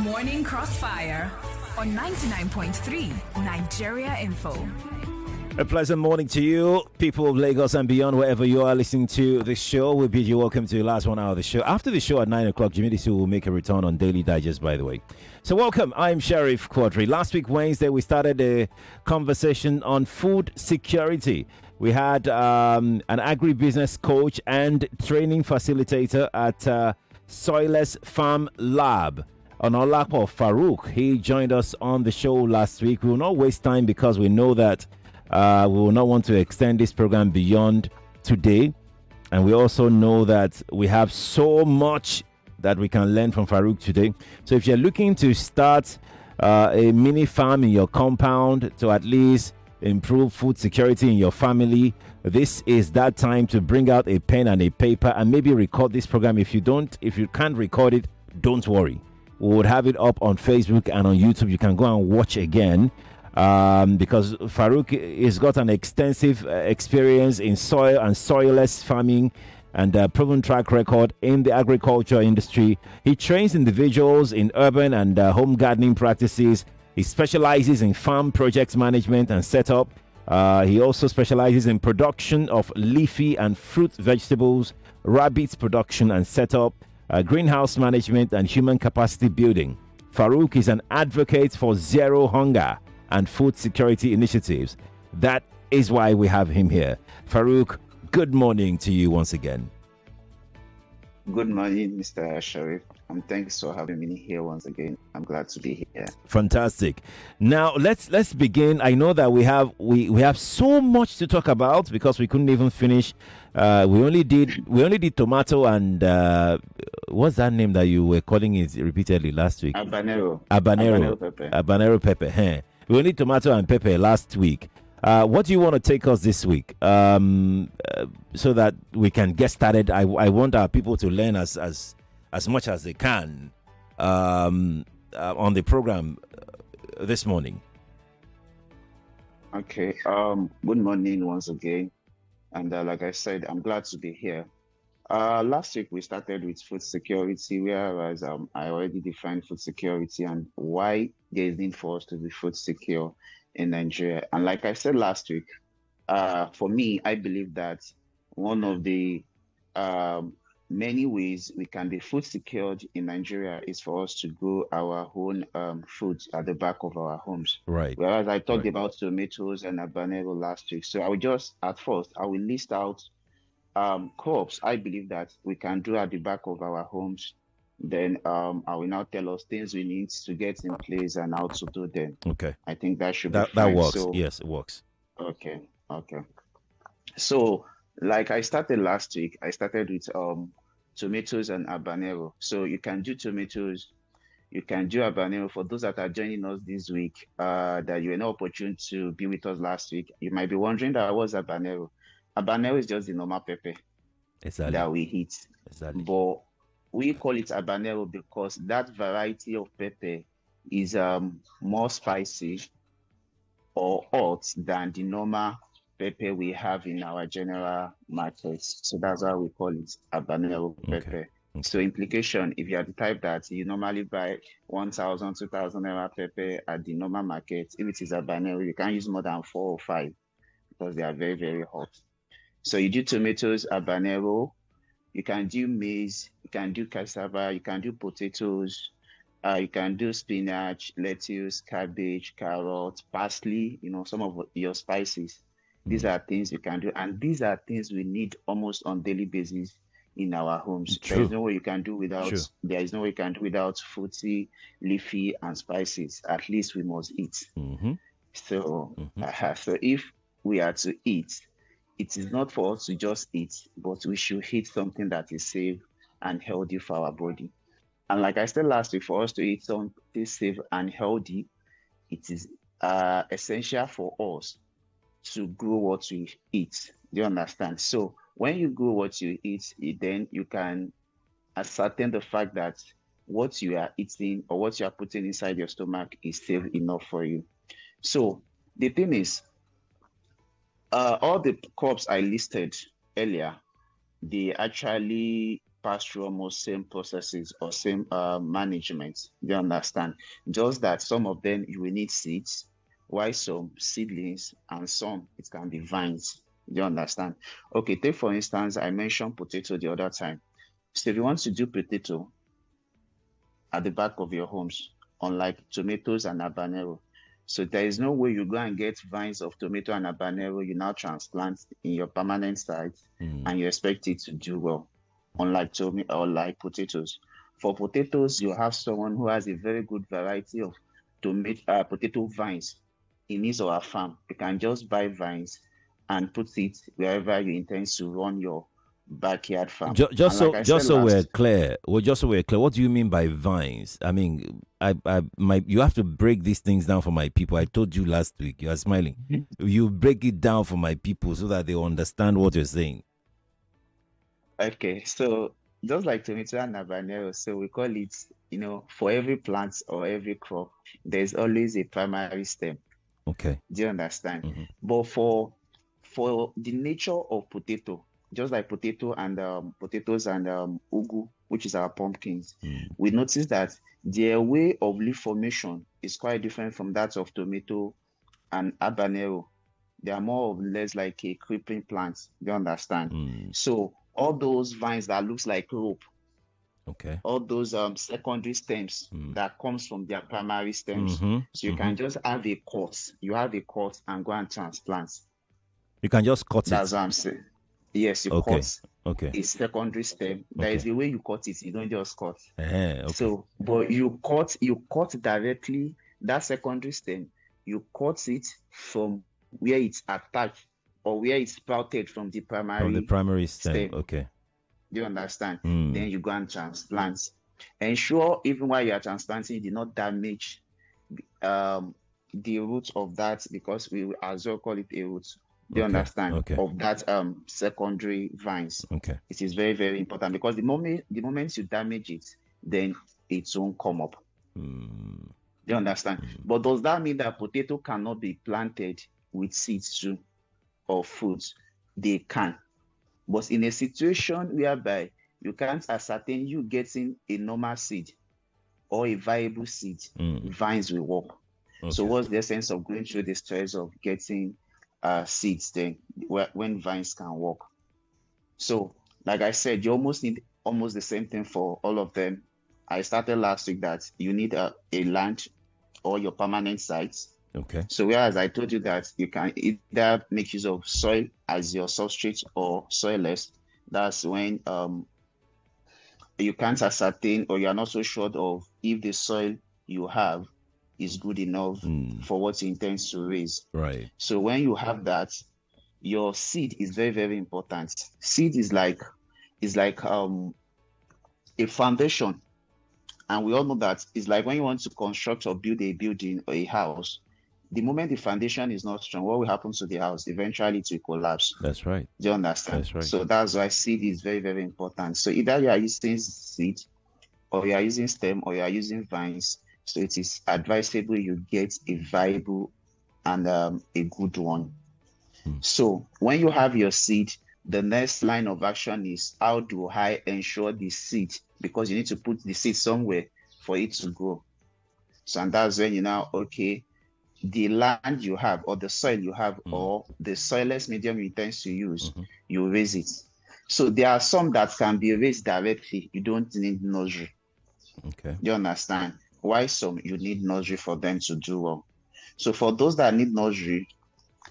Morning Crossfire on 99.3 Nigeria Info. A pleasant morning to you, people of Lagos and beyond, wherever you are listening to this show. We bid you welcome to the last 1 hour of the show. After the show at 9 o'clock, Jimmy Disu will make a return on Daily Digest, by the way. So welcome, I'm Sheriff Quadry. Last week, Wednesday, we started a conversation on food security. We had an agribusiness coach and training facilitator at Soilless Farm Lab, Onaolapo Farouq. He joined us on the show last week. We will not waste time because we know that we will not want to extend this program beyond today. And we also know that we have so much that we can learn from Farouq today. So if you're looking to start a mini farm in your compound to at least improve food security in your family, this is that time to bring out a pen and a paper and maybe record this program. If you can't record it, don't worry. We would have it up on Facebook and on YouTube. You can go and watch again. Because Farouq has got an extensive experience in soil and soilless farming and a proven track record in the agriculture industry. He trains individuals in urban and home gardening practices. He specializes in farm projects management and setup. He also specializes in production of leafy and fruit vegetables, rabbits production and setup, greenhouse management, and human capacity building. Farouq is an advocate for zero hunger and food security initiatives. That is why we have him here. Farouq, good morning to you once again. Good morning, Mr. Sharif, and thanks for having me here once again. I'm glad to be here. Fantastic. Now let's begin. I know that we have so much to talk about because we couldn't even finish. We only did tomato and what's that name that you were calling it repeatedly last week? Habanero pepper. Habanero pepper. Hey. We only tomato and pepper last week. What do you want to take us this week so that we can get started? I want our people to learn as much as they can on the program this morning. Okay. Good morning once again. And like I said, I'm glad to be here. Last week, we started with food security, whereas I already defined food security and why there is need for us to be food secure in Nigeria. And like I said last week, for me, I believe that one of the many ways we can be food secured in Nigeria is for us to grow our own food at the back of our homes. Right. Whereas I talked about tomatoes and habanero last week. So I will list out crops I believe that we can do at the back of our homes. Then I will now tell us things we need to get in place and how to do them. Okay. I think that should be fine. That works. So, yes, it works. Okay. So like I started last week, I started with tomatoes and habanero. So you can do tomatoes, you can do habanero. For those that are joining us this week, that you were not opportune to be with us last week, you might be wondering that was habanero. Habanero is just the normal pepper that we eat. Exactly. But we call it habanero because that variety of pepper is more spicy or hot than the normal pepper we have in our general markets. So that's why we call it habanero pepper. Okay. So implication, if you are the type that you normally buy 1,000, 2,000 naira pepper at the normal market, if it is habanero, you can't use more than 4 or 5 because they are very, very hot. So you do tomatoes, habanero, you can do maize, you can do cassava, you can do potatoes, you can do spinach, lettuce, cabbage, carrot, parsley, some of your spices. These are things you can do. And these are things we need almost on daily basis in our homes. True. There is no way you can do without fruity, leafy, and spices. At least we must eat. Mm-hmm. So if we are to eat, it is not for us to just eat, but we should eat something that is safe and healthy for our body. And like I said last week, for us to eat something safe and healthy, it is essential for us to grow what we eat. Do you understand? So when you grow what you eat, then you can ascertain the fact that what you are eating or what you are putting inside your stomach is safe enough for you. So the thing is, all the crops I listed earlier, they actually pass through almost same processes or same management. You understand? Just that some of them you will need seeds, while some seedlings and some it can be vines. You understand? Okay, take for instance, I mentioned potato the other time. So if you want to do potato at the back of your homes, unlike tomatoes and habanero, so there is no way you go and get vines of tomato and habanero, you now transplant in your permanent site and you expect it to do well, unlike tomato or like potatoes. For potatoes, you have someone who has a very good variety of potato vines in his or her farm. You can just buy vines and put it wherever you intend to run your backyard farm. Just And like so I said just so we're last, clear, what do you mean by vines? I mean, you have to break these things down for my people. I told you last week. You are smiling. You break it down for my people so that they understand what you're saying. okay, so just like tomato and habanero, so we call it, for every plant or every crop, there's always a primary stem. Okay. Do you understand? Mm-hmm. But for the nature of potato, just like potatoes and ugu, which is our pumpkins, we notice that their way of leaf formation is quite different from that of tomato and habanero. They are more or less like a creeping plant. Do you understand? So all those vines that looks like rope, Okay. all those secondary stems that comes from their primary stems. Mm-hmm. So you can just have a cut. You have a cut and go and transplant. You can just cut That's it. what I'm saying. Yes, you Okay. cut Okay. a secondary stem. There is Okay. a way you cut it. You don't just cut. Okay. So, but you cut directly that secondary stem. You cut it from where it's attached or where it's sprouted from the From the primary primary stem. stem. Okay. Do you understand? Then you go and transplant. Ensure even while you are transplanting, you do not damage the root of that, because we will as well call it a root. Do you understand? Okay. Of that secondary vines. Okay. It is very, very important, because the moment you damage it, then it won't come up. Do you understand? But does that mean that potato cannot be planted with seeds too or fruits? They can. But in a situation whereby you can't ascertain you getting a normal seed or a viable seed, vines will work. Okay. So what's the essence of going through the stress of getting seeds then when vines can work? So like I said, you almost need almost the same thing for all of them. I started last week that you need a land or your permanent sites. Okay. So whereas I told you that you can either make use of soil as your substrate or soilless, that's when you can't ascertain or you are not so sure of if the soil you have is good enough for what you intend to raise. Right. So when you have that, your seed is very, very important. Seed is like a foundation. And we all know that it's like when you want to construct or build a building or a house, the moment the foundation is not strong, what will happen to the house? Eventually it will collapse. That's right. Do you understand? That's right. So that's why seed is very, very important. So either you are using seed or you are using stem or you are using vines. So it is advisable you get a viable and a good one. So when you have your seed, the next line of action is how do I ensure the seed? Because you need to put the seed somewhere for it to grow. So and that's when you now, okay, the land you have or the soil you have or the soilless medium you intend to use, you raise it. So there are some that can be raised directly. You don't need nursery. Okay. You understand? Why some you need nursery for them to do well. So for those that need nursery,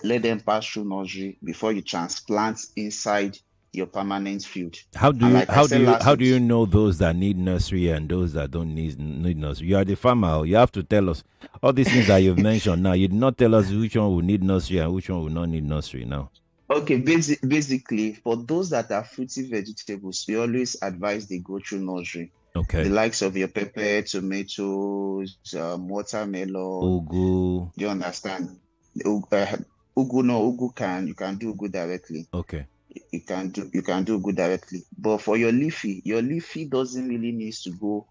let them pass through nursery before you transplant inside your permanent field. How do you know those that need nursery and those that don't need nursery? You are the farmer. You have to tell us all these things that you've mentioned. Now you did not tell us which one will need nursery and which one will not need nursery. Now. Okay, basically for those that are fruity vegetables, we always advise they go through nursery. Okay. The likes of your pepper, tomatoes, watermelon. Ugu. Do you understand? Ugu, no, you can do ugu directly. Okay. You can do ugu directly. But for your leafy doesn't really need to go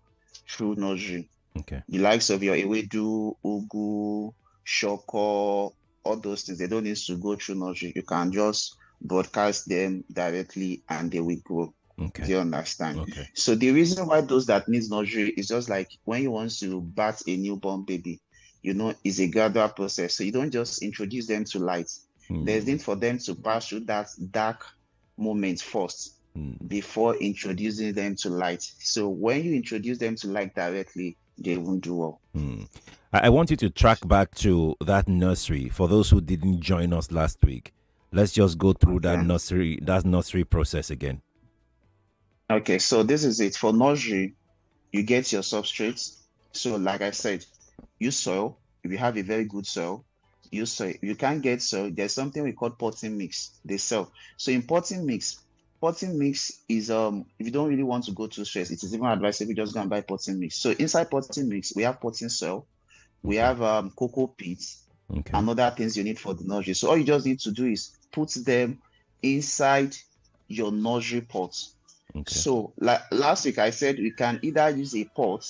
through nursery. Okay. The likes of your ewedu, ugu, shoko, all those things, they don't need to go through nursery. You can just broadcast them directly and they will grow. Okay. Do you understand? Okay. So the reason why those that needs nursery is just like when you want to birth a newborn baby, it's a gradual process. So you don't just introduce them to light. There's need for them to pass through that dark moment first before introducing them to light. So when you introduce them to light directly, they won't do well. I want you to track back to that nursery for those who didn't join us last week. Let's just go through that nursery process again. Okay, so this is it. For nursery, you get your substrates. So like I said, use soil. If you have a very good soil, use soil. If you can't get soil, there's something we call potting mix. They sell. So in potting mix is if you don't really want to go too stress, it is even advisable just go and buy potting mix. So inside potting mix, we have potting soil, we have cocoa peats, and other things you need for the nursery. So all you just need to do is put them inside your nursery pot. So like last week I said we can either use a pot,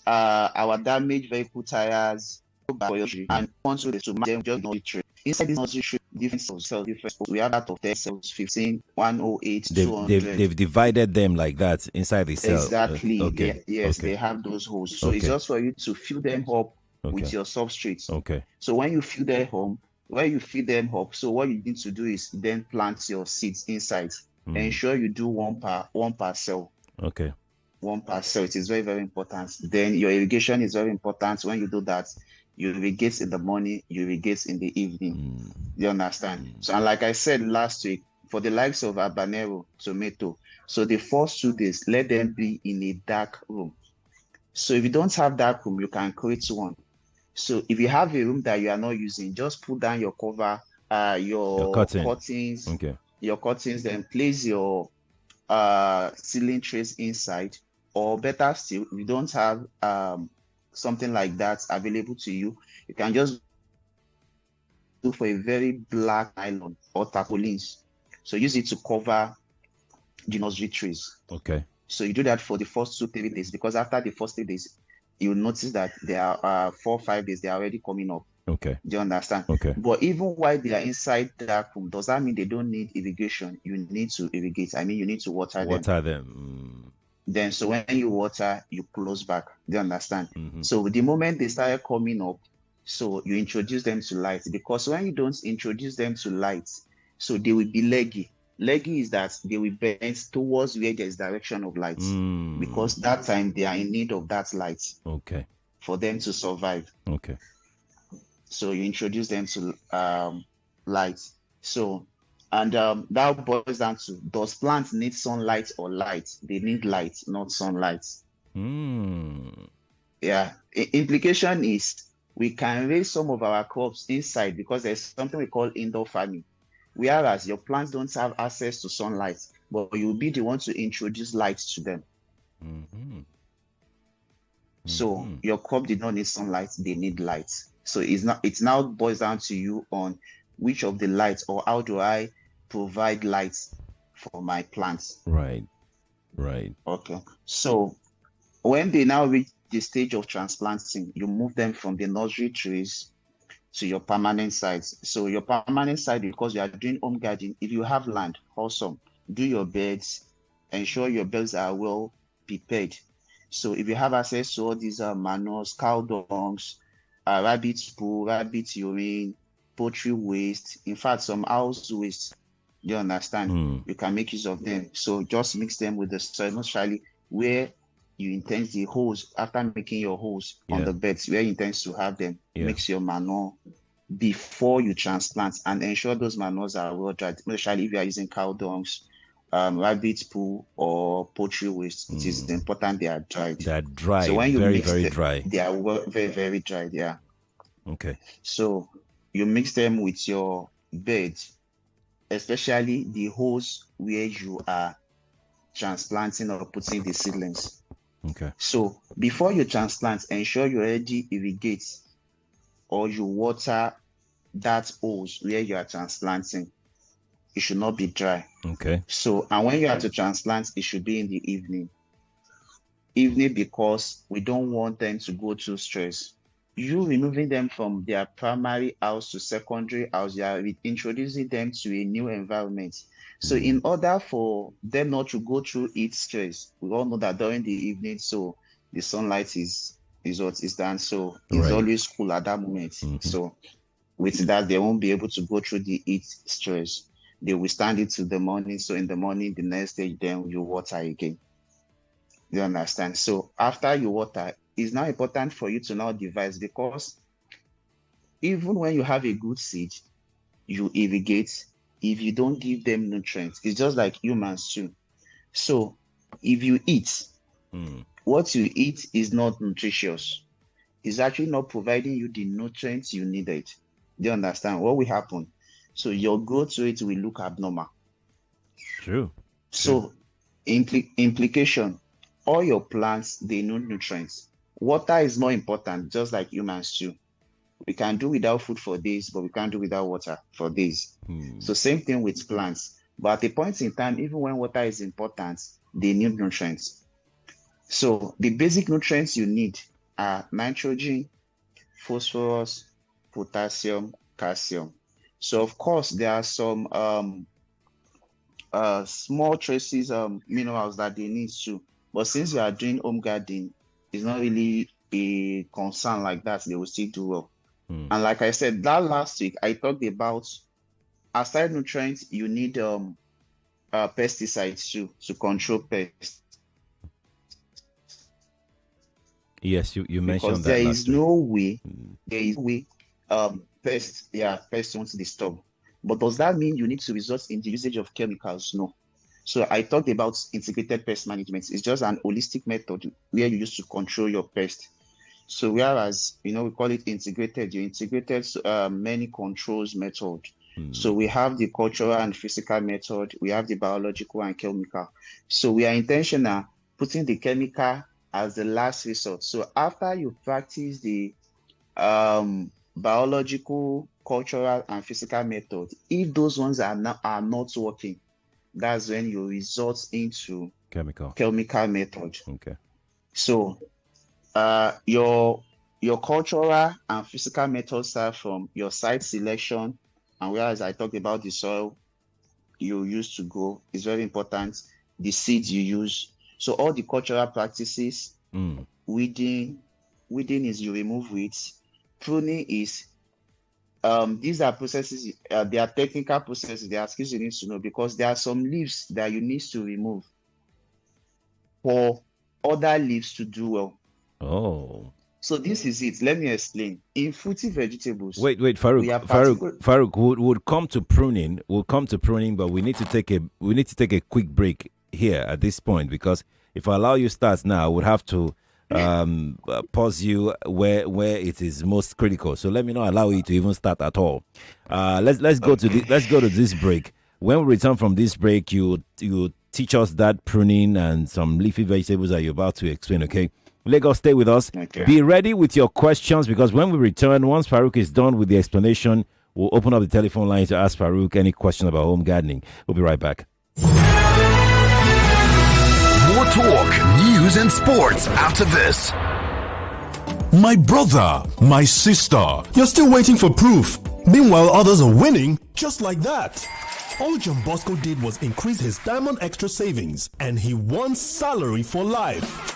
our damaged vehicle tires, and want to them just nursery tray. Inside this nursery tray, different cells, different. We have that of 10 cells, 15, 108, 200. They've divided them like that inside the cell. Exactly. They have those holes. So it's just for you to fill them up with your substrates. Okay. So when you fill them up, so what you need to do is then plant your seeds inside. Ensure you do one per cell. Okay. One per cell. It is very, very important. Then your irrigation is very important. When you do that, you irrigate in the morning, you irrigate in the evening. You understand? So, and like I said last week, for the likes of habanero, tomato, so the first 2 days, let them be in a dark room. So if you don't have dark room, you can create one. So if you have a room that you are not using, just put down your cover, your curtains. Okay. Your curtains, then place your ceiling trays inside, or better still, if you don't have something like that available to you, you can just look for a very black nylon or tarpaulins. So use it to cover the nursery trees. Okay. So you do that for the first 2-3 days, because after the first 3 days, you'll notice that there are 4-5 days, they are already coming up. Okay. Do you understand? Okay. But even while they are inside that room, does that mean they don't need irrigation? You need to irrigate. I mean, you need to water them. Then, so when you water, you close back. Do you understand? So the moment they start coming up, so you introduce them to light. Because when you don't introduce them to light, so they will be leggy. Leggy is that they will bend towards where there is direction of light. Because that time they are in need of that light. Okay. For them to survive. Okay. So you introduce them to light. So, and that boils down to, does plants need sunlight or light? They need light, not sunlight. Yeah. Implication is we can raise some of our crops inside because there's something we call indoor farming. Whereas your plants don't have access to sunlight, but you'll be the one to introduce light to them. So your crop did not need sunlight, they need light. So it's now boils down to you on which of the lights, or how do I provide lights for my plants. Right. Okay. So when they now reach the stage of transplanting, you move them from the nursery trees to your permanent sites. So your permanent site, because you are doing home gardening, if you have land, awesome. Do your beds, ensure your beds are well prepared. So if you have access to all these manures, cow dungs, rabbit poo, rabbit urine, poultry waste, in fact, some house waste, you understand? You can make use of them. So just mix them with the soil, most surely where you intend the holes, after making your holes on the beds, where you intend to have them, mix your manure before you transplant, and ensure those manures are well dried, especially if you are using cow dungs, rabbit poo, or poultry waste. It is important they are dried. They are dry. So when you very, mix very them, dry. They are very, very dried. Yeah. Okay. So you mix them with your bed, especially the holes where you are transplanting or putting the seedlings. Okay. So before you transplant, ensure you already irrigate or you water that hose where you are transplanting. It should not be dry. Okay. So, and when you have to transplant, it should be in the evening. Evening, because we don't want them to go through stress. you removing them from their primary house to secondary house, you are introducing them to a new environment. So in order for them not to go through heat stress, we all know that during the evening, so the sunlight is what is done. So it's always cool at that moment. So with that, they won't be able to go through the heat stress. They will stand it to the morning. So in the morning, the next day, then you water again. You understand? So after you water, it's now important for you to now devise, because even when you have a good seed, you irrigate. If you don't give them nutrients, it's just like humans too. So if you eat, what you eat is not nutritious. It's actually not providing you the nutrients you needed. Do you understand what will happen? So your growth rate will look abnormal. True. So implication, all your plants, they need nutrients. Water is more important, just like humans too. We can do without food for days, but we can't do without water for days. So same thing with plants. But at a point in time, even when water is important, they need nutrients. So the basic nutrients you need are nitrogen, phosphorus, potassium, calcium. So of course, there are some small traces minerals that they need too. But since you are doing home gardening, it's not really a concern like that. They will still do well. And like I said, that last week, I talked about, aside nutrients, you need pesticides too, to control pests. Yes, you mentioned because that. there is no way, pests won't disturb. But does that mean you need to resort in the usage of chemicals? No. So I talked about integrated pest management. It's just an holistic method where you use to control your pest. So whereas, we call it integrated, you integrated many controls method. So we have the cultural and physical method, we have the biological and chemical. So we are intentional putting the chemical as the last resort. So after you practice the biological, cultural, and physical method, if those ones are not working, that's when you resort into chemical method. Okay. So your cultural and physical methods start from your site selection, and whereas I talked about the soil you use to grow is very important, the seeds you use. So all the cultural practices, weeding is you remove weeds, pruning is these are processes, they are technical processes, they are skills you need to know, because there are some leaves that you need to remove for other leaves to do well. Oh. So this is it. Let me explain. In fruity vegetables. Wait, Farouq would come to pruning. We'll come to pruning, but we need to take a quick break here at this point, because if I allow you start now, I would have to pause you where it is most critical. So let me not allow you to even start at all. Let's go to this break. When we return from this break, you teach us that pruning and some leafy vegetables that you're about to explain. Okay. Lagos, stay with us. Okay. Be ready with your questions, because when we return, once Farouq is done with the explanation, we'll open up the telephone line to ask Farouq any question about home gardening. We'll be right back. More talk, news, and sports after this. My brother, my sister, you're still waiting for proof. Meanwhile, others are winning just like that. All John Bosco did was increase his Diamond Extra savings, and he won salary for life.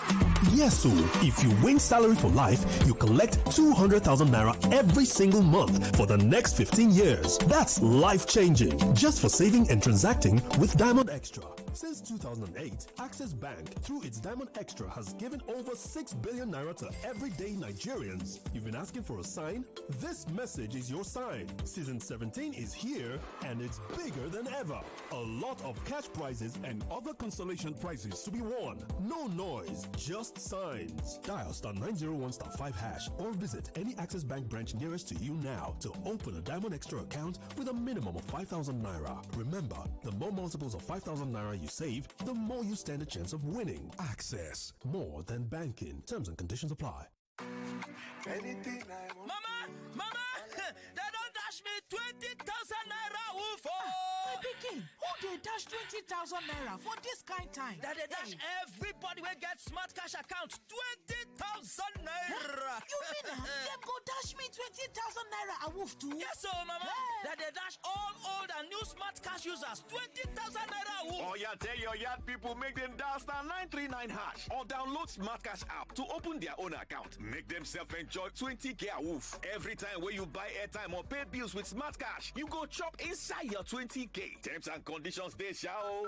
Yes, so if you win salary for life, you collect 200,000 naira every single month for the next 15 years. That's life-changing, just for saving and transacting with Diamond Extra. Since 2008, Access Bank, through its Diamond Extra, has given over 6 billion naira to everyday Nigerians. You've been asking for a sign? This message is your sign. Season 17 is here, and it's bigger than ever. A lot of cash prizes and other consolation prizes to be won. No noise, just signs. Dial *901*5# or visit any Access Bank branch nearest to you now to open a Diamond Extra account with a minimum of 5,000 naira. Remember, the more multiples of 5,000 naira you save, the more you stand a chance of winning. Access, more than banking. Terms and conditions apply. Anything I want. Mama, they don't dash me 20,000 naira. My pikin, who they dash 20,000 naira for this kind time? That they dash everybody will get smart cash account 20,000 naira. You mean them go dash me 20,000 naira a wolf too? Yes, so mama. That they dash all old and new smart cash users 20,000 naira a wolf. Oh yeah, tell your yard people make them dial star 939 hash or download smart cash app to open their own account. Make themselves enjoy 20k a wolf every time when you buy airtime or pay bills with smart cash. You go chop inside your 20k. Terms and conditions they shall.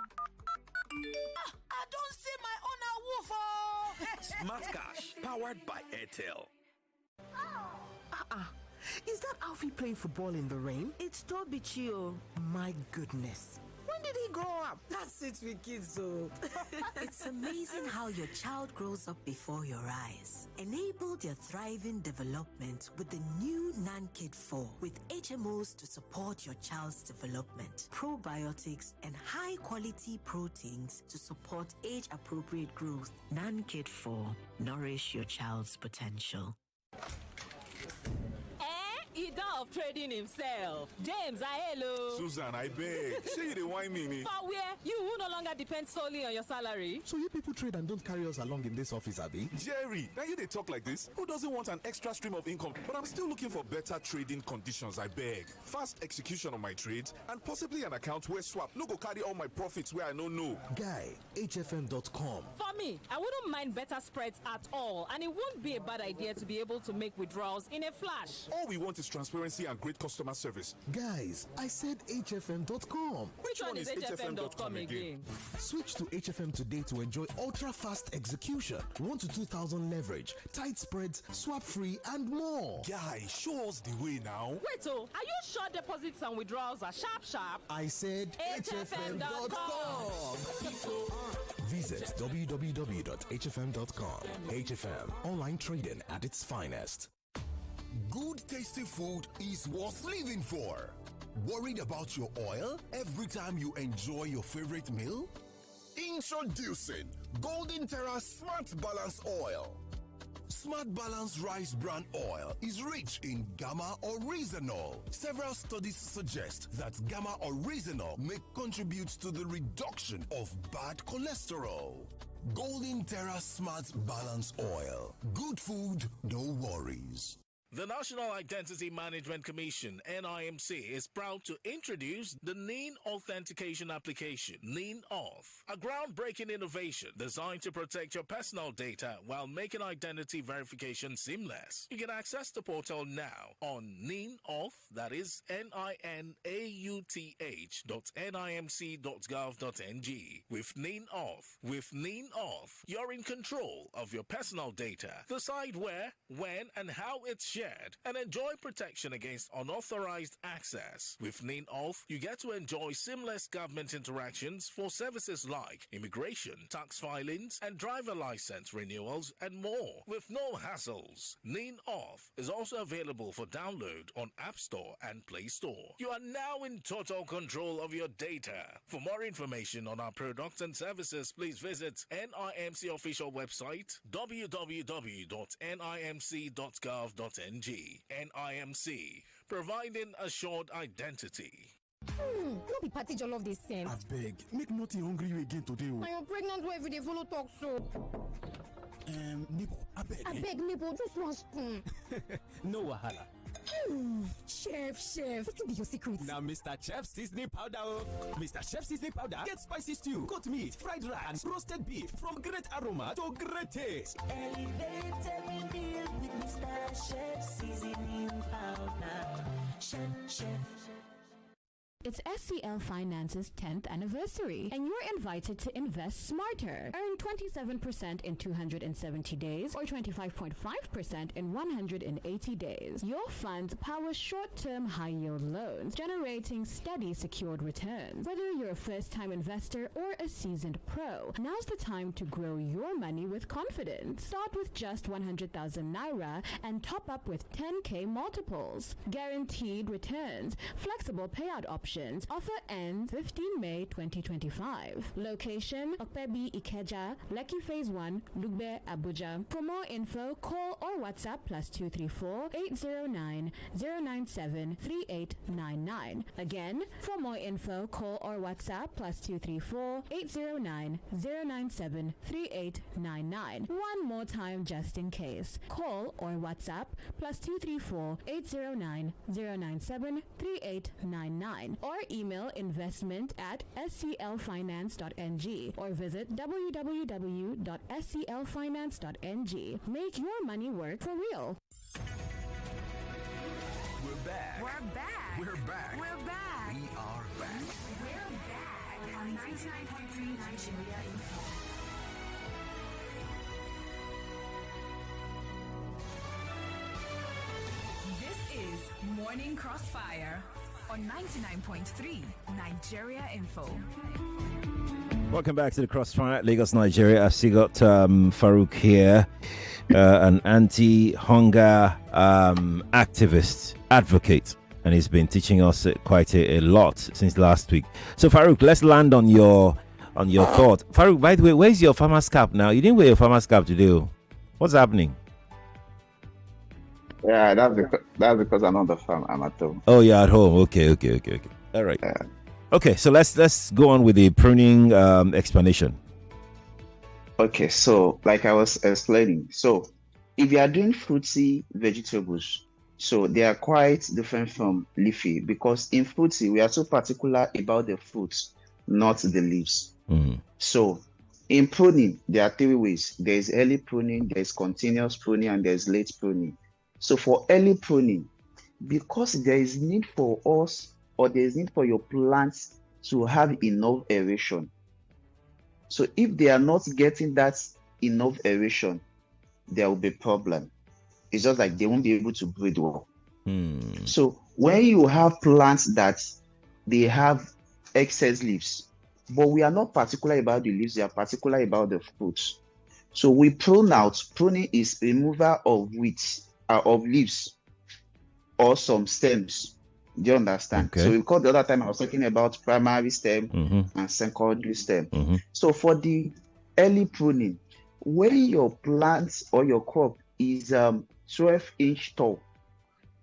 I don't see my own a wolf. Oh. Smart cash powered by Airtel. Is that Alfie playing football in the rain? It's Toby Chio. My goodness. When did he grow up? That's it with kids, so. It's amazing how your child grows up before your eyes. Enable their thriving development with the new NanKid 4 with HMOs to support your child's development, probiotics, and high-quality proteins to support age-appropriate growth. NanKid 4. Nourish your child's potential. Of trading himself. James, hello. Susan, I beg. Say you the wine me. For where? You who no longer depend solely on your salary. So you people trade and don't carry us along in this office, Abby? Jerry, now you they talk like this. Who doesn't want an extra stream of income? But I'm still looking for better trading conditions, I beg. Fast execution of my trades and possibly an account where swap no go carry all my profits where I don't know. Guy, HFM.com. For me, I wouldn't mind better spreads at all, and it won't be a bad idea to be able to make withdrawals in a flash. All we want is transparency and great customer service. Guys, I said HFM.com. Which one is HFM.com again? Switch to HFM today to enjoy ultra-fast execution, 1 to 2,000 leverage, tight spreads, swap-free, and more. Guy, show us the way now. Wait, are you sure deposits and withdrawals are sharp? I said HFM.com. Visit www.hfm.com. HFM, online trading at its finest. Good tasty food is worth living for. Worried about your oil every time you enjoy your favorite meal? Introducing Golden Terra Smart Balance Oil. Smart Balance Rice Bran Oil is rich in gamma oryzanol. Several studies suggest that gamma oryzanol may contribute to the reduction of bad cholesterol. Golden Terra Smart Balance Oil. Good food, no worries. The National Identity Management Commission, NIMC, is proud to introduce the NIN Authentication Application, NIN Auth, a groundbreaking innovation designed to protect your personal data while making identity verification seamless. You can access the portal now on NIN Auth, that is ninauth.nimc.gov.ng. With NIN Auth, you're in control of your personal data. Decide where, when, and how it's shared, and enjoy protection against unauthorized access. With NIN Auth, you get to enjoy seamless government interactions for services like immigration, tax filings, and driver license renewals, and more, with no hassles. NIN Auth is also available for download on App Store and Play Store. You are now in total control of your data. For more information on our products and services, please visit NIMC official website www.nimc.gov.ng. NIMC, providing assured identity. No be party jollof this same. I beg, make nothing hungry you again today. I am pregnant every day follow talk so. Nipple, I beg nipple, just one spoon. No wahala. Chef, what will be your secret? Now, Mr. Chef seasoning powder. Mr. Chef seasoning powder. Get spicy stew, goat meat, fried rice, and roasted beef from great aroma to great taste. Elevate every meal with Mr. Chef seasoning powder. Chef. It's SCL Finance's 10th anniversary, and you're invited to invest smarter. Earn 27% in 270 days or 25.5% in 180 days. Your funds power short-term high-yield loans, generating steady secured returns. Whether you're a first-time investor or a seasoned pro, now's the time to grow your money with confidence. Start with just 100,000 Naira and top up with 10K multiples. Guaranteed returns, flexible payout options, conditions. Offer ends 15 May 2025. Location Okpebi Ikeja, Lekki Phase 1, Lugbe, Abuja. For more info, call or WhatsApp +234 809 097 3899. Again, for more info, call or WhatsApp +234 809 097 3899. One more time just in case. Call or WhatsApp +234 809 097 3899 or email investment@sclfinance.ng or visit www.sclfinance.ng. Make your money work for real. We're back. We're back. We're back. We're back. We are back. We're back on 99.3 Nigeria Info. This is Morning Crossfire on 99.3 Nigeria Info. Welcome back to the Crossfire, Lagos, Nigeria. I've still got Farouq here, an anti-hunger activist, advocate, and he's been teaching us quite a lot since last week. So Farouq, let's land on your thought. Farouq, by the way, where's your farmer's cap now? You didn't wear your farmer's cap today. What's happening? Yeah, that's because I'm on the farm. I'm at home. Oh, you're at home. Okay. All right. Okay, so let's go on with the pruning explanation. Okay, so like I was explaining, so if you are doing fruity vegetables, so they are quite different from leafy, because in fruity we are so particular about the fruits, not the leaves. So in pruning, there are three ways. There is early pruning, there is continuous pruning, and there is late pruning. So for early pruning, because there is need for us, or there is need for your plants to have enough aeration. So if they are not getting that enough aeration, there will be problem. It's just like they won't be able to breed well. So when you have plants that they have excess leaves, but we are not particular about the leaves, we are particular about the fruits. So we prune out. Pruning is removal of leaves or some stems. Do you understand? Okay. So we called the other time I was talking about primary stem and secondary stem. So for the early pruning, when your plant or your crop is 12-inch tall,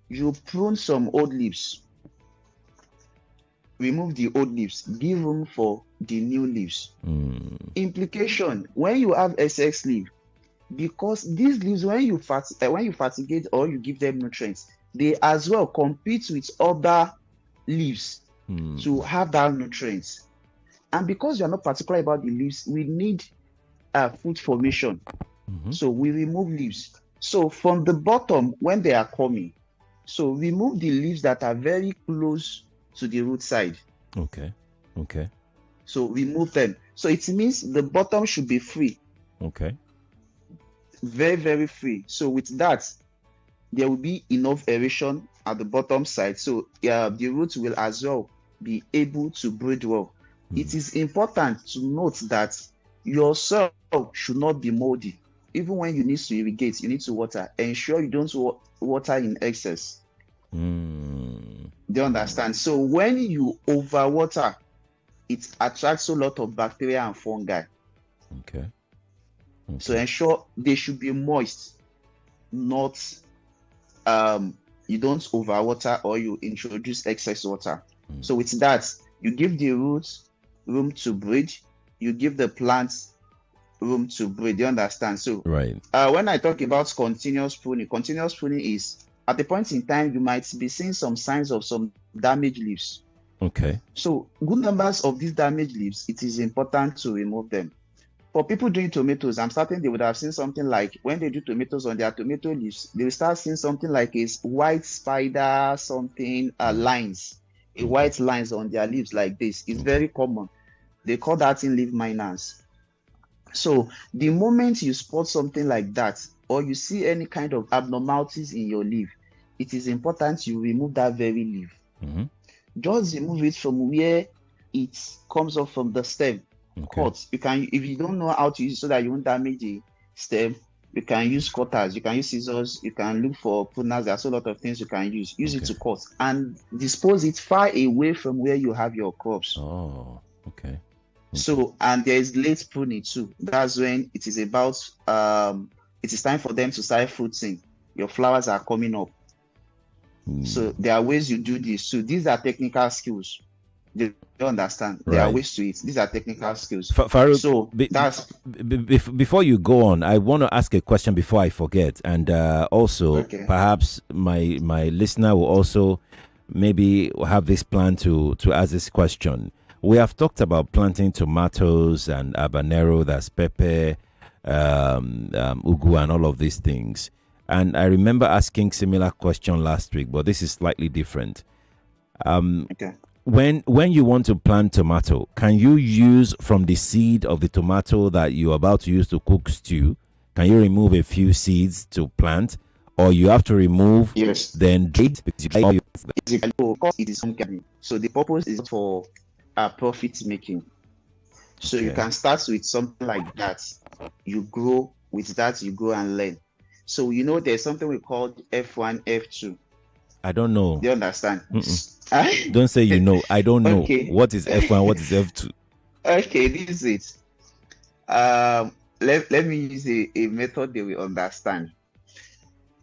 you prune some old leaves, remove the old leaves, give room for the new leaves. Implication: when you have excess leaf, because these leaves, when you fatigate or you give them nutrients, they as well compete with other leaves to have that nutrients. And because you are not particular about the leaves, we need food formation. So we remove leaves. So from the bottom, when they are coming, so remove the leaves that are very close to the root side. Okay. So remove them. So it means the bottom should be free. Okay. Very, very free. So with that, there will be enough aeration at the bottom side. So the roots will as well be able to breed well. It is important to note that your soil should not be moldy. Even when you need to irrigate, you need to water. Ensure you don't water in excess. Do you understand? So when you overwater, it attracts a lot of bacteria and fungi. Okay. So ensure they should be moist, not you don't overwater or you introduce excess water. So with that, you give the roots room to breed, you give the plants room to breed. Do you understand? So right. When I talk about continuous pruning is at the point in time you might be seeing some signs of some damaged leaves. Okay. So good numbers of these damaged leaves, it is important to remove them. For people doing tomatoes, I'm certain they would have seen something like, when they do tomatoes on their tomato leaves, they will start seeing something like a white spider, lines, white lines on their leaves like this. It's very common. They call that in leaf miners. So the moment you spot something like that, or you see any kind of abnormalities in your leaf, it is important you remove that very leaf. Just remove it from where it comes off from the stem. Cut. You can, if you don't know how to use it so that you won't damage the stem, You can use cutters, you can use scissors, you can look for pruners. There's a lot of things you can use. Use it to cut and dispose it far away from where you have your crops. Oh, okay. So, and there is late pruning too. That's when it is about it is time for them to start fruiting. Your flowers are coming up. So there are ways you do this. So these are technical skills. You understand? There are ways to it. These are technical skills. Farouq, so that's before you go on, I want to ask a question before I forget, and also perhaps my listener will also maybe have this plan to ask this question. We have talked about planting tomatoes and habanero, that's pepper, ugu, and all of these things. And I remember asking similar question last week, but this is slightly different. When you want to plant tomato, can you use from the seed of the tomato that you're about to use to cook stew? Can you remove a few seeds to plant, or you have to remove then it is something. So the purpose is for profit making. So you can start with something like that. You grow with that, you go and learn. So you know there's something we call F1, F2. I don't know. Do you understand? Don't say you know. I don't know. What is F1? What is F2? Okay, this is it. Let me use a method that we understand.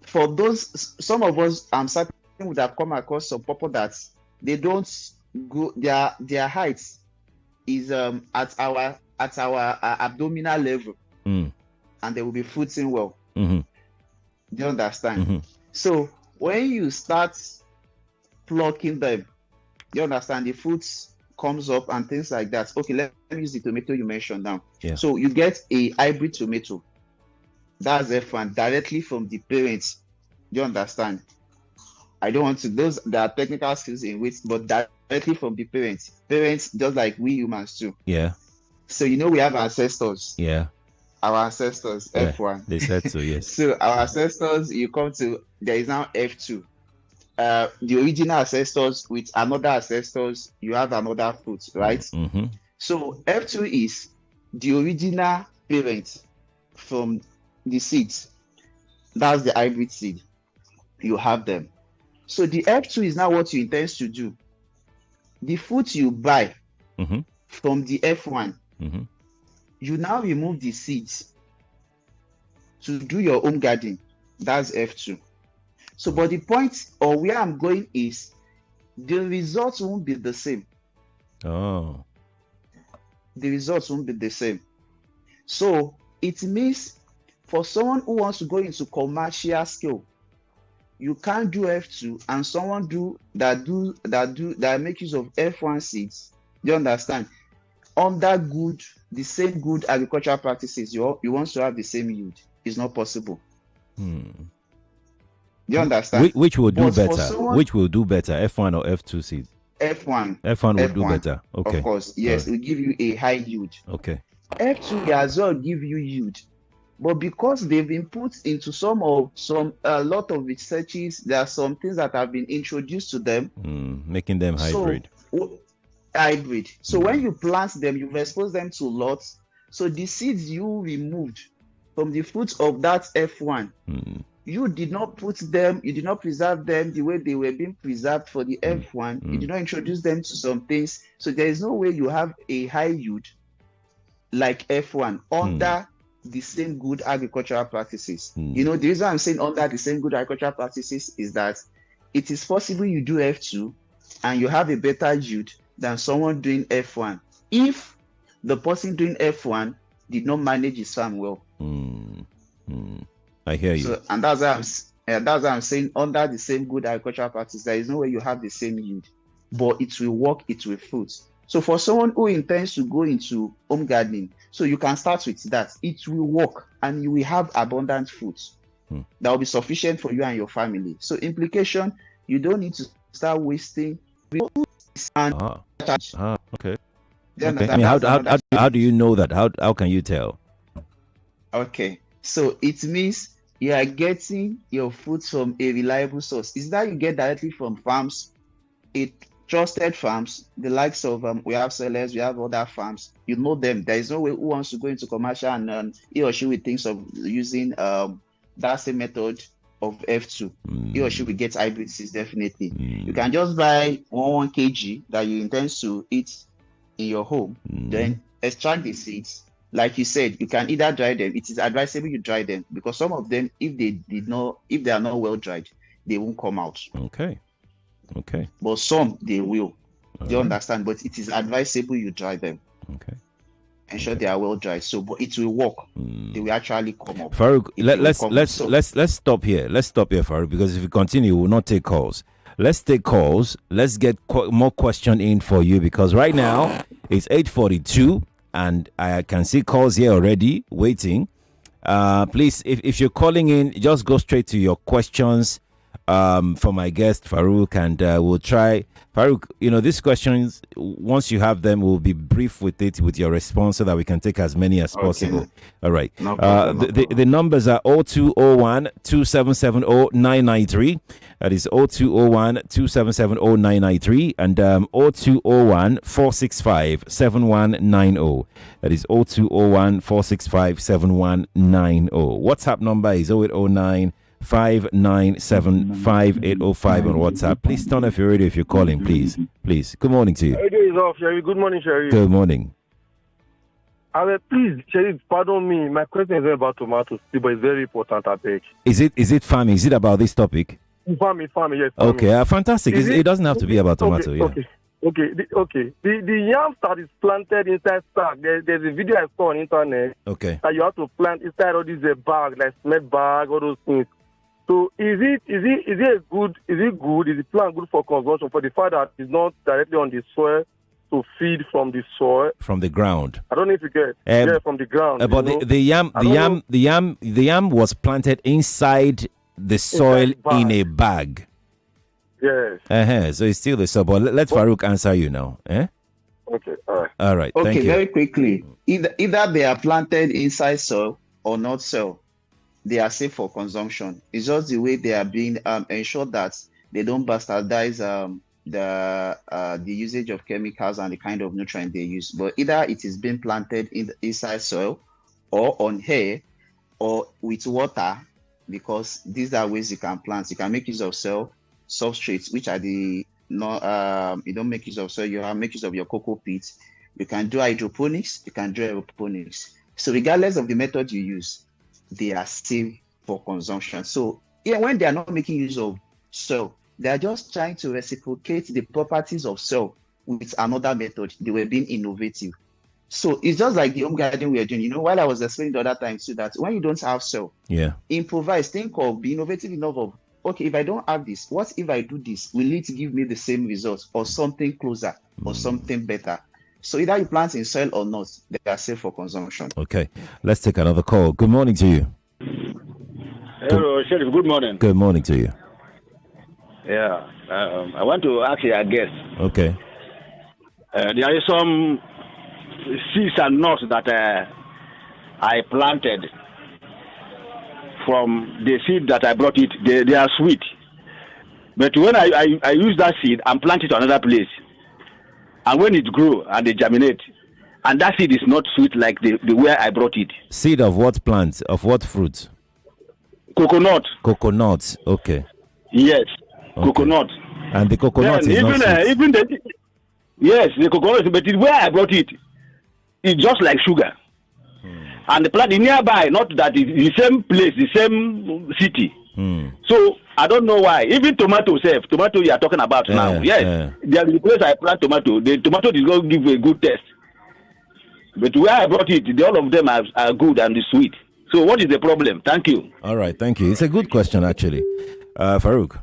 For those, some of us, I'm certain would have come across some people that they don't go. Their height is at our abdominal level, and they will be fruiting well. Do you understand? So when you start plucking them, you understand the fruits comes up and things like that. Okay, let me use the tomato you mentioned now. So you get a hybrid tomato. That's F1 directly from the parents. Do you understand? I don't want to, those there are technical skills in which, but directly from the parents. Parents just like we humans too. Yeah. So you know we have ancestors. Yeah. Our ancestors, F1. They said so, yes. So our ancestors, you come to, there is now F2. The original ancestors with another ancestors, you have another fruit, right? So F2 is the original parent from the seeds. That's the hybrid seed. You have them. So the F2 is now what you intend to do. The fruit you buy from the F1, you now remove the seeds to do your own garden. That's F2. So, but the point or where I'm going is the results won't be the same. Oh. The results won't be the same. So it means for someone who wants to go into commercial scale, you can't do F2 and someone that make use of F1 seeds. Do you understand? Under the same good agricultural practices, you want to have the same yield. It's not possible. Do you understand? Which will do better? Which will do better, F1 or F2 seeds? F1. F1 will do better. Okay. Of course, yes, it will give you a high yield. Okay. F2 as well give you yield, but because they've been put into a lot of researches, there are some things that have been introduced to them, making them hybrid. So when you plant them, you've exposed them to lots. So the seeds you removed from the fruits of that F1, you did not put them, you did not preserve them the way they were being preserved for the F1. You did not introduce them to some things. So there is no way you have a high yield like F1 under the same good agricultural practices. You know, the reason I'm saying under the same good agricultural practices is that it is possible you do F2 and you have a better yield than someone doing F1 if the person doing F1 did not manage his farm well. I hear you. So, and that's why I'm saying under the same good agricultural practice, there is no way you have the same yield, but it will work, it will fruit. So for someone who intends to go into home gardening, so you can start with that. It will work and you will have abundant fruits that will be sufficient for you and your family. So implication, you don't need to start wasting. Okay. I mean, how do you know that? How can you tell? Okay, so it means you are getting your fruits from a reliable source. Is that you get directly from farms? trusted farms, the likes of we have Soilless, we have other farms. You know them. There is no way who wants to go into commercial and he or she will think of using that same method of F2. He or she will get hybrid seeds definitely. You can just buy 1 kg that you intend to eat in your home, then extract the seeds. Like you said, you can either dry them. It is advisable you dry them because some of them, if they are not well dried, they won't come out. Okay. But some they will. Do you understand? But it is advisable you dry them. Okay. Ensure they are well dried. So, but it will work. They will actually come up. Farouq, let's stop here. Let's stop here, Farouq, because if we continue, we will not take calls. Let's take calls. Let's get more question in for you because right now it's 8:42 and I can see calls here already waiting. Please, if you're calling in, just go straight to your questions for my guest Farouq, and we'll try. Farouq, these questions, once you have them, we'll be brief with your response so that we can take as many as possible. All right. No problem, the numbers are 0201 2770 993. That is 0201 2770 993 and 0201 465 7190. That is 0201 465 7190. WhatsApp number is 0809 597 5805 on WhatsApp. Please turn off your radio if you're calling, please. Good morning to you. Radio is off, Sherry. Good morning, Sherry. Good morning. Please, Sherry, pardon me. My question is about tomatoes, but it's very important, I beg. Is it farming? Is it about this topic? Farming, yes. Okay, fantastic. It doesn't have to be about tomato, Okay. The yams that is planted inside sack, there's a video I saw on internet. Okay. That you have to plant inside all these bag, like cement bag, all those things. So is it good? Is the plant good for consumption for the fact that it's not directly on the soil to feed from the soil? From the ground. I don't know if you get from the ground. But the yam was planted inside the soil in a bag. Yes. So it's still the soil. But let Farouq answer you now. Okay. All right. Okay. Thank you. Very quickly. Either they are planted inside soil or not soil, they are safe for consumption. It's just the way they are being ensured that they don't bastardize the usage of chemicals and the kind of nutrient they use. But either it is being planted inside soil or on hay or with water, because these are ways you can plant. You can make use of soil substrates, which are you don't make use of soil, you make use of your cocoa pits. You can do hydroponics, you can do aeroponics. So regardless of the method you use, they are safe for consumption. So when they are not making use of soil, they are just trying to reciprocate the properties of soil with another method. They were being innovative. So it's just like the home garden we are doing. While I was explaining the other time too, that when you don't have soil, improvise, think of, be innovative enough of, okay, if I don't have this, what if I do this? Will it give me the same results or something closer or something better? So either you plant in soil or not, they are safe for consumption. Okay, let's take another call. Good morning to you. Hello, Sheriff. Good morning. Good morning to you. Yeah, I want to ask you a guest. Okay. There is some seeds and nuts that I planted from the seed that I brought it. They are sweet. But when I use that seed and plant it to another place, and when it grows and they germinate, and that seed is not sweet like the way I brought it. Seed of what plant? Of what fruit? Coconut. Coconut. Okay. Yes, okay. Coconut. And the coconut then is not sweet. Yes, the coconut, but the way I brought it, it's just like sugar. And the plant nearby, not that it's the same place, the same city. So I don't know why. Even tomato you are talking about now. Yes, there is a place I plant tomato. The tomato is going to give a good taste. But where I brought it, all of them are good and sweet. So what is the problem? Thank you. All right, thank you. It's a good question, actually. Farouq.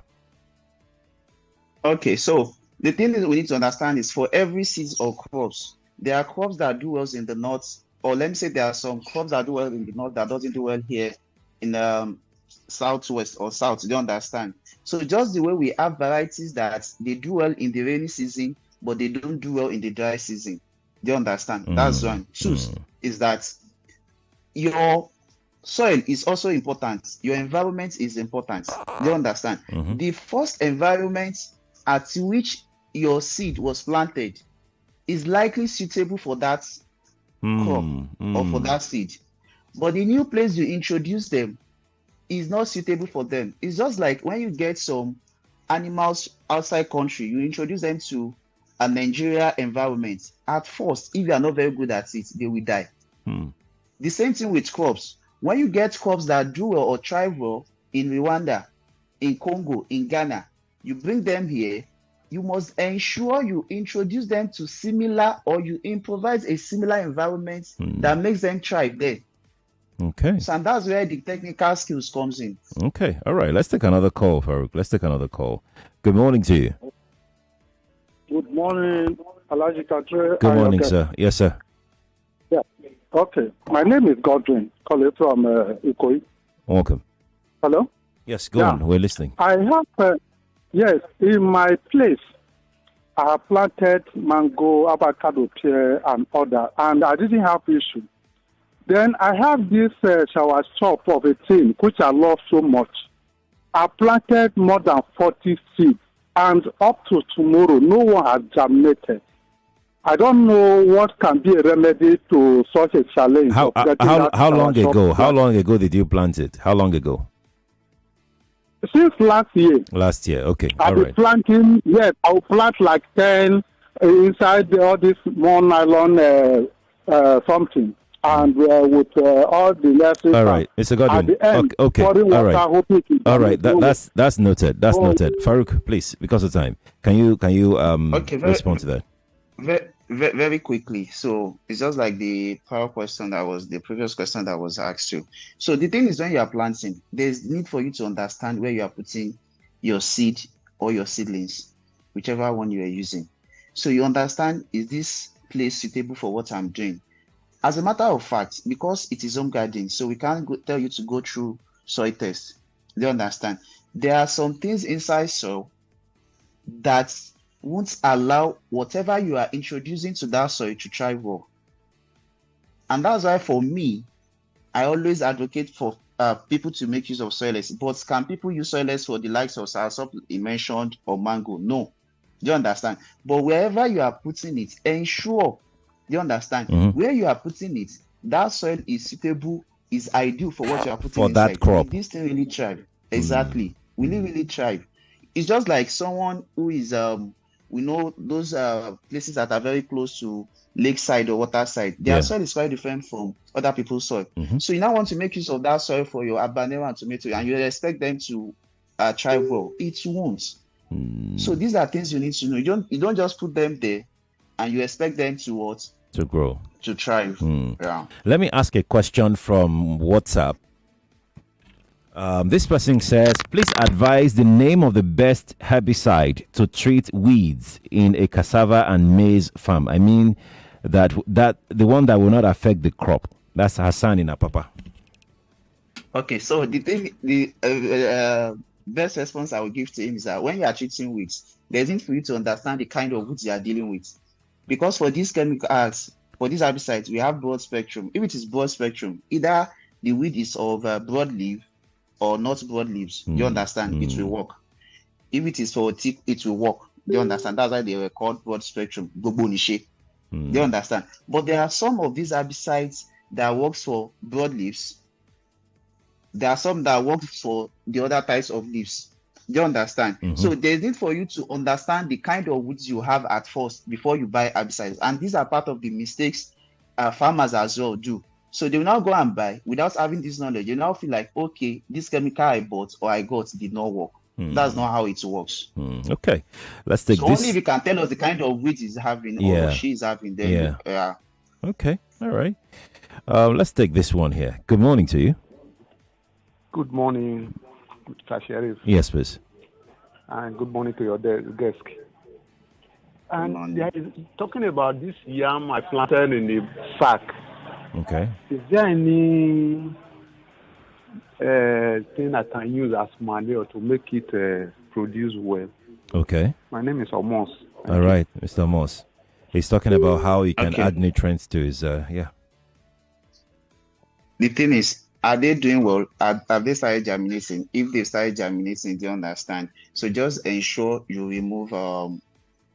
Okay, so the thing that we need to understand is for every seeds or crops, there are crops that do well in the north, or let me say there are some crops that do well in the north that doesn't do well here in southwest or south. Do you understand? So just the way we have varieties that they do well in the rainy season, but they don't do well in the dry season. Do you understand? That's one. Two is that your soil is also important. Your environment is important. Do you understand? The first environment at which your seed was planted is likely suitable for that crop or for that seed. But the new place you introduce them is not suitable for them. It's just like when you get some animals outside country, you introduce them to a Nigeria environment. At first, if you are not very good at it, they will die. The same thing with crops. When you get crops that do well or thrive well in Rwanda, in Congo, in Ghana, you bring them here, you must ensure you introduce them to similar, or you improvise a similar environment that makes them thrive there. Okay. So, and that's where the technical skills comes in. Okay. All right. Let's take another call, Farouq. Let's take another call. Good morning to you. Good morning, Alaji Quadry. Good morning, sir. Yes, sir. Yeah. Okay. My name is Godwin. Call it from Ikoyi. Welcome. Hello? Yes, go on. We're listening. I have, yes, in my place, I have planted mango, avocado, pear, and other, and I didn't have issue. Then I have this shower shop of a thing, which I love so much. I planted more than 40 seeds, and up to tomorrow, no one has germinated. I don't know what can be a remedy to such a challenge. How long ago? How long ago did you plant it? How long ago? Since last year. Last year, okay. I'll All be right. planting, yes, I'll plant like 10 inside all this more nylon something. And with all the lessons. All right, Mr. Godwin. At the end, okay. All right. All right. That's That's noted. That's noted. Farouq, please, because of time, can you respond to that? Very quickly. So it's just like the prior question the previous question that was asked you. So the thing is, when you are planting, there's need for you to understand where you are putting your seed or your seedlings, whichever one you are using. So you understand, is this place suitable for what I'm doing? As a matter of fact, because it is home garden, so we can't tell you to go through soil tests. Do you understand? There are some things inside soil that won't allow whatever you are introducing to that soil to thrive well. And that's why, for me, I always advocate for people to make use of Soilless. But can people use Soilless for the likes of soursop you mentioned or mango? No. Do you understand? But wherever you are putting it, ensure. Do you understand? Where you are putting it, that soil is suitable, is ideal for what you are putting for inside. that crop. Will this thing really thrive? Exactly. Will it really thrive? It's just like someone who is we know those places that are very close to lakeside or waterside. Their soil is quite different from other people's soil. So you now want to make use of that soil for your habanero and tomato, and you expect them to thrive well. It won't. So these are things you need to know. You don't just put them there and you expect them to what? To grow. To thrive. Yeah. Let me ask a question from WhatsApp. This person says, please advise the name of the best herbicide to treat weeds in a cassava and maize farm. I mean, that the one that will not affect the crop. That's Hassan in Apapa. Okay, so the best response I will give to him is that when you are treating weeds, there's need for you to understand the kind of weeds you are dealing with. Because for these chemicals, for these herbicides, we have broad spectrum. If it is broad spectrum, either the weed is of broad leaf or not broad leaves. You understand? It will work. If it is for tip, it will work. You understand? That's why they were called broad spectrum. You understand? But there are some of these herbicides that works for broad leaves. There are some that work for the other types of leaves. Do you understand? So there's need for you to understand the kind of weeds you have at first before you buy herbicides. And these are part of the mistakes farmers as well do. So they will now go and buy without having this knowledge. You now feel like, okay, this chemical I bought or I got did not work. That's not how it works. Okay, let's take so this. Only if you can tell us the kind of weeds he's having or she's having, then Okay, all right. Let's take this one here. Good morning to you. Good morning, Mr. Sheriff. Yes, please. And good morning to your guest. And talking about this yam I planted in the sack. Okay. Is there any thing I can use as manure to make it produce well? Okay. My name is Omos. All right, Mr. Moss. He's talking about how you can add nutrients to his, The thing is, are they doing well? Have they started germinating? If they started germinating, do you understand? So just ensure you remove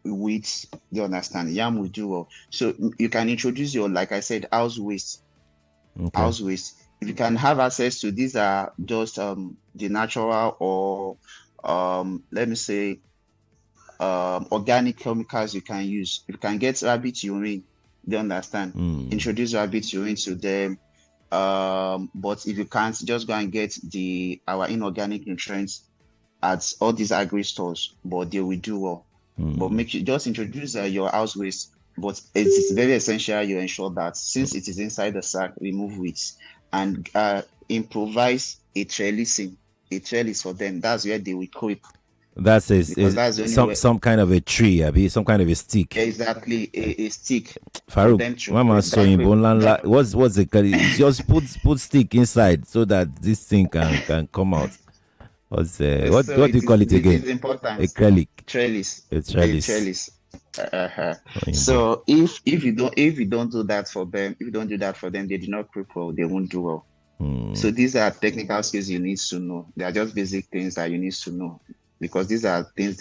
wheat, you understand, yam will do well. So you can introduce your, like I said, house waste. Okay. House waste. If you can have access to these are just the natural or let me say organic chemicals you can use. If you can get rabbit urine, they understand. Introduce rabbit urine to them. But if you can't, just go and get our inorganic nutrients at all these agri stores, but they will do well. But make you just introduce your house waste. But it's very essential you ensure that since it is inside the sack, remove weeds and improvise a trellis for them. That's where they will creep. That's some kind of a tree, some kind of a stick. Exactly, a stick. Farouq, Mama saying Bonlanla, what's the call? Just put stick inside so that this thing can come out. What do you call it again? It is important. A trellis. A trellis. So if you don't do that for them, they do not creep well, they won't do well. So these are technical skills you need to know. They are just basic things that you need to know, because these are things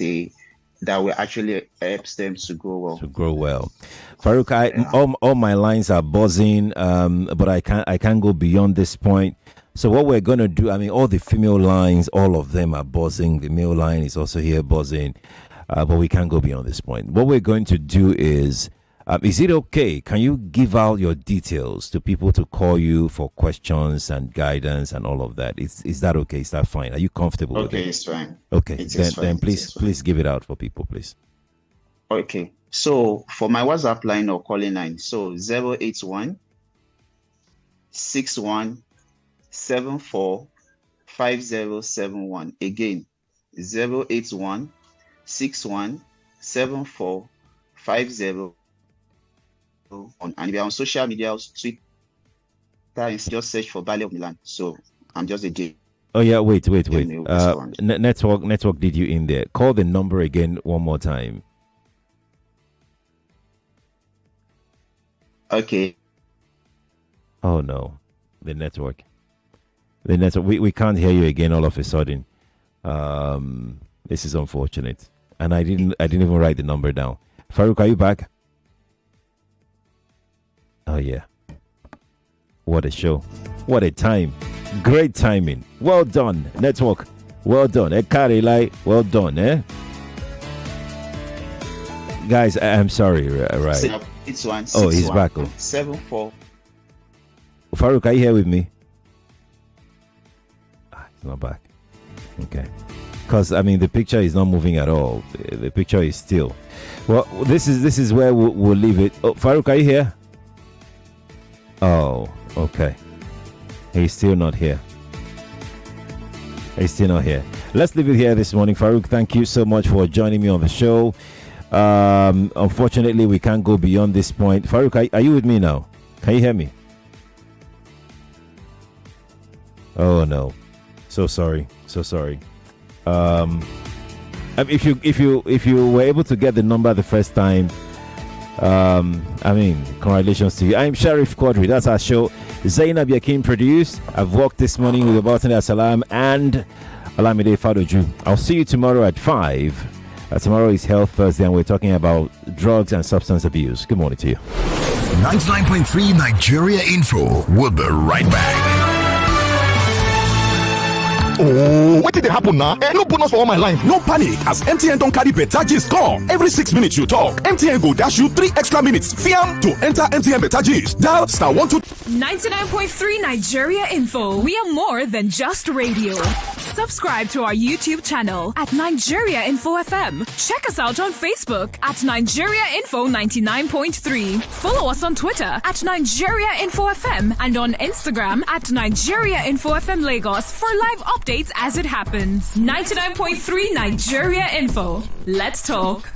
that will actually help them to grow well. Farouq, all my lines are buzzing, but I can't go beyond this point. So what we're going to do, all the female lines, all of them are buzzing. The male line is also here buzzing, but we can't go beyond this point. What we're going to do is it okay? Can you give out your details to people to call you for questions and guidance and all of that? Is that okay? Is that fine? Are you comfortable with it? Okay, it's fine. Okay, then please give it out for people, please. Okay, so for my WhatsApp line or calling line, so 081 61 74 5071. Again, 081 61 74 5071. And if you're on social media, Twitter, just search for Valley of Milan. So I'm just a J. Oh yeah, wait. Network did you in there? Call the number again one more time. Okay. Oh no, the network. We can't hear you again all of a sudden. This is unfortunate, and I didn't even write the number down. Farouq, are you back? Oh yeah. What a show. What a time. Great timing. Well done, network. Well done. Ekari, well done, eh? Guys, I'm sorry, right? It's one. Oh, he's back. 74. Farouq, are you here with me? He's not back. Okay. Because the picture is not moving at all. The picture is still. Well, this is where we'll leave it. Oh, Farouq, are you here? Oh, okay. He's still not here. Let's leave it here this morning. Farouq, thank you so much for joining me on the show. Unfortunately, we can't go beyond this point. Farouq, are you with me now? Can you hear me? Oh no, so sorry. If you were able to get the number the first time, congratulations to you. I'm Sheriff Quadry. That's our show. Zainab Yakin produced. I've walked this morning with Abartani Asalam and Alamide Fadoju. I'll see you tomorrow at 5. Tomorrow is Health Thursday, and we're talking about drugs and substance abuse. Good morning to you. 99.3 Nigeria Info. We'll be right back. Oh, what did it happen now? No bonus for all my line. No panic, as MTN don't carry better gist come. Every 6 minutes you talk, MTN go dash you 3 extra minutes. Fiam to enter MTN better gist. Dial *12. 99.3 Nigeria Info. We are more than just radio. Subscribe to our YouTube channel at Nigeria Info FM. Check us out on Facebook at Nigeria Info 99.3. Follow us on Twitter at Nigeria Info FM and on Instagram at Nigeria Info FM Lagos for live updates as it happens. 99.3 Nigeria Info. Let's talk.